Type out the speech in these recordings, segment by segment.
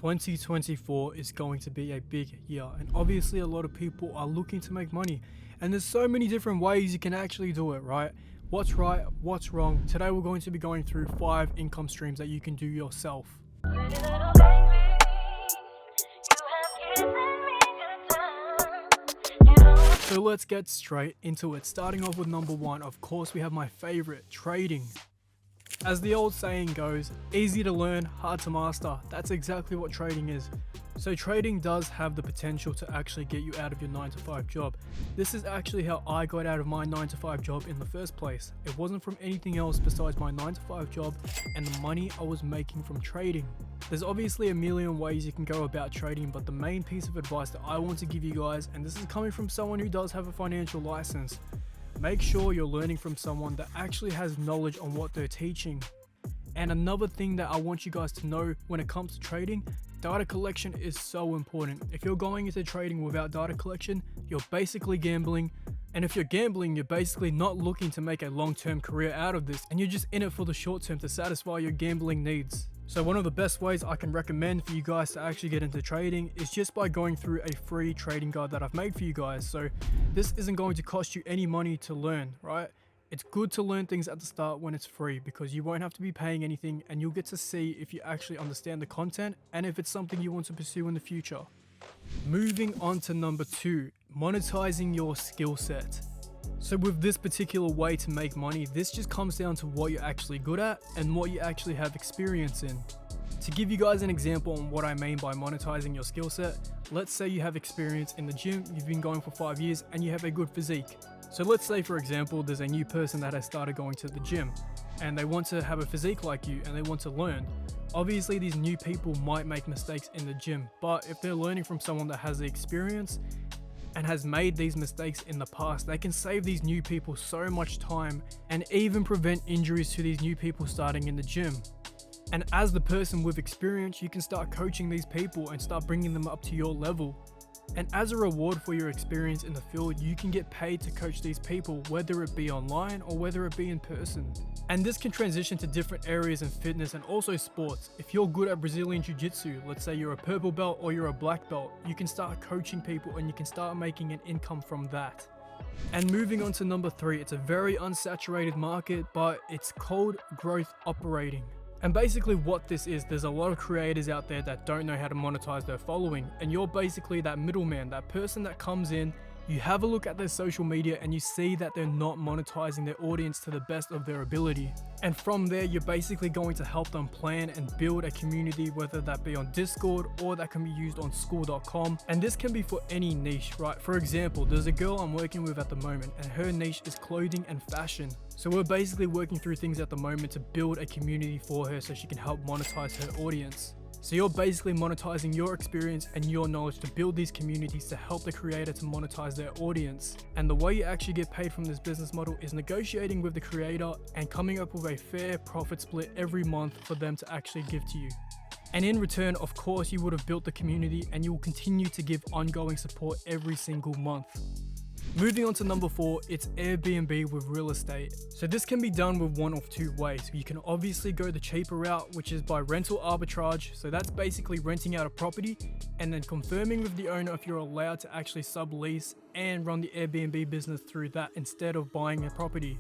2024 is going to be a big year, and obviously a lot of people are looking to make money, and there's so many different ways you can actually do it, right? What's right, what's wrong? Today we're going to be going through 5 income streams that you can do yourself. So let's get straight into it. Starting off with number 1, of course we have my favorite, trading. As the old saying goes, easy to learn, hard to master. That's exactly what trading is. So trading does have the potential to actually get you out of your 9-to-5 job. This is actually how I got out of my 9-to-5 job in the first place. It wasn't from anything else besides my 9-to-5 job and the money I was making from trading. There's obviously a million ways you can go about trading, but the main piece of advice that I want to give you guys, and this is coming from someone who does have a financial license, make sure you're learning from someone that actually has knowledge on what they're teaching. And another thing that I want you guys to know when it comes to trading, data collection is so important. If you're going into trading without data collection, you're basically gambling. And if you're gambling, you're basically not looking to make a long-term career out of this, and you're just in it for the short term to satisfy your gambling needs. So one of the best ways I can recommend for you guys to actually get into trading is just by going through a free trading guide that I've made for you guys. So this isn't going to cost you any money to learn, right? It's good to learn things at the start when it's free, because you won't have to be paying anything and you'll get to see if you actually understand the content and if it's something you want to pursue in the future. Moving on to number 2, monetizing your skill set. So with this particular way to make money, this just comes down to what you're actually good at and what you actually have experience in. To give you guys an example on what I mean by monetizing your skill set, let's say you have experience in the gym, you've been going for 5 years and you have a good physique. So let's say, for example, there's a new person that has started going to the gym and they want to have a physique like you and they want to learn. Obviously these new people might make mistakes in the gym, but if they're learning from someone that has the experience and has made these mistakes in the past, they can save these new people so much time and even prevent injuries to these new people starting in the gym. And as the person with experience, you can start coaching these people and start bringing them up to your level. And as a reward for your experience in the field, you can get paid to coach these people, whether it be online or whether it be in person. And this can transition to different areas in fitness and also sports. If you're good at Brazilian Jiu-Jitsu, let's say you're a purple belt or you're a black belt, you can start coaching people and you can start making an income from that. And moving on to number 3, it's a very unsaturated market, but it's called growth operating. And basically what this is, there's a lot of creators out there that don't know how to monetize their following, and you're basically that middleman, that person that comes in, you have a look at their social media and you see that they're not monetizing their audience to the best of their ability. And from there, you're basically going to help them plan and build a community, whether that be on Discord or that can be used on school.com. And this can be for any niche, right? For example, there's a girl I'm working with at the moment and her niche is clothing and fashion. So we're basically working through things at the moment to build a community for her so she can help monetize her audience. So you're basically monetizing your experience and your knowledge to build these communities to help the creator to monetize their audience. And the way you actually get paid from this business model is negotiating with the creator and coming up with a fair profit split every month for them to actually give to you. And in return, of course, you would have built the community and you will continue to give ongoing support every single month. Moving on to number 4, it's Airbnb with real estate. So this can be done with one of 2 ways. You can obviously go the cheaper route, which is by rental arbitrage. So that's basically renting out a property and then confirming with the owner if you're allowed to actually sublease and run the Airbnb business through that instead of buying a property.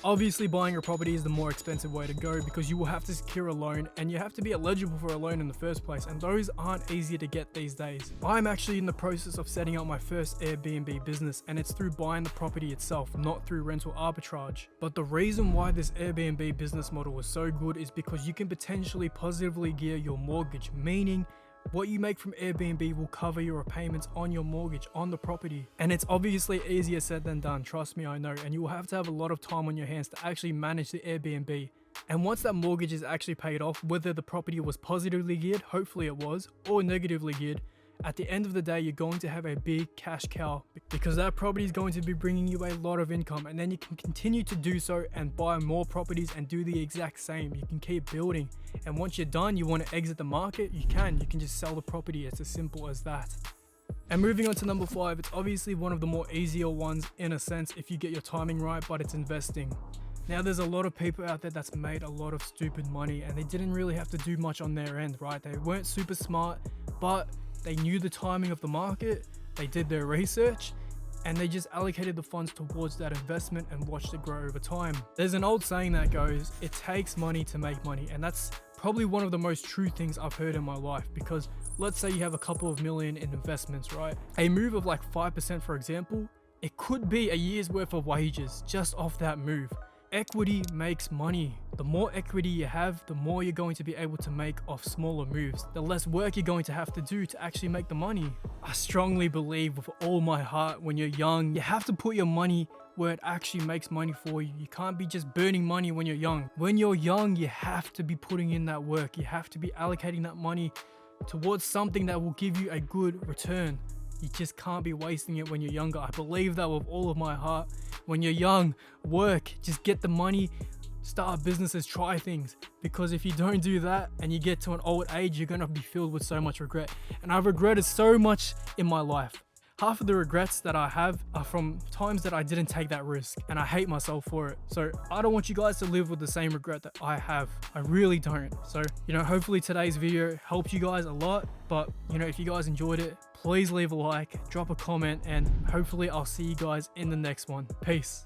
Obviously, buying a property is the more expensive way to go because you will have to secure a loan and you have to be eligible for a loan in the first place, and those aren't easy to get these days. I'm actually in the process of setting up my first Airbnb business, and it's through buying the property itself, not through rental arbitrage. But the reason why this Airbnb business model is so good is because you can potentially positively gear your mortgage, meaning what you make from Airbnb will cover your repayments on your mortgage on the property. And it's obviously easier said than done, trust me, I know, and you will have to have a lot of time on your hands to actually manage the Airbnb. And once that mortgage is actually paid off, whether the property was positively geared, hopefully it was, or negatively geared, at the end of the day, you're going to have a big cash cow because that property is going to be bringing you a lot of income, and then you can continue to do so and buy more properties and do the exact same. You can keep building, and once you're done, you want to exit the market, you can just sell the property. It's as simple as that. And moving on to number 5, it's obviously one of the more easier ones in a sense if you get your timing right, but it's investing. Now there's a lot of people out there that's made a lot of stupid money and they didn't really have to do much on their end, right? They weren't super smart, but they knew the timing of the market, they did their research, and they just allocated the funds towards that investment and watched it grow over time. There's an old saying that goes, it takes money to make money, and that's probably one of the most true things I've heard in my life, because let's say you have a couple of million in investments, right? A move of like 5%, for example, it could be a year's worth of wages just off that move. Equity makes money. The more equity you have, the more you're going to be able to make off smaller moves. The less work you're going to have to do to actually make the money. I strongly believe with all my heart, when you're young, you have to put your money where it actually makes money for you. You can't be just burning money when you're young. When you're young, you have to be putting in that work. You have to be allocating that money towards something that will give you a good return. You just can't be wasting it when you're younger. I believe that with all of my heart. When you're young, work, just get the money, start businesses, try things. Because if you don't do that and you get to an old age, you're gonna be filled with so much regret. And I've regretted so much in my life. Half of the regrets that I have are from times that I didn't take that risk, and I hate myself for it. So I don't want you guys to live with the same regret that I have. I really don't. So, hopefully today's video helped you guys a lot, but if you guys enjoyed it, please leave a like, drop a comment, and hopefully I'll see you guys in the next one. Peace.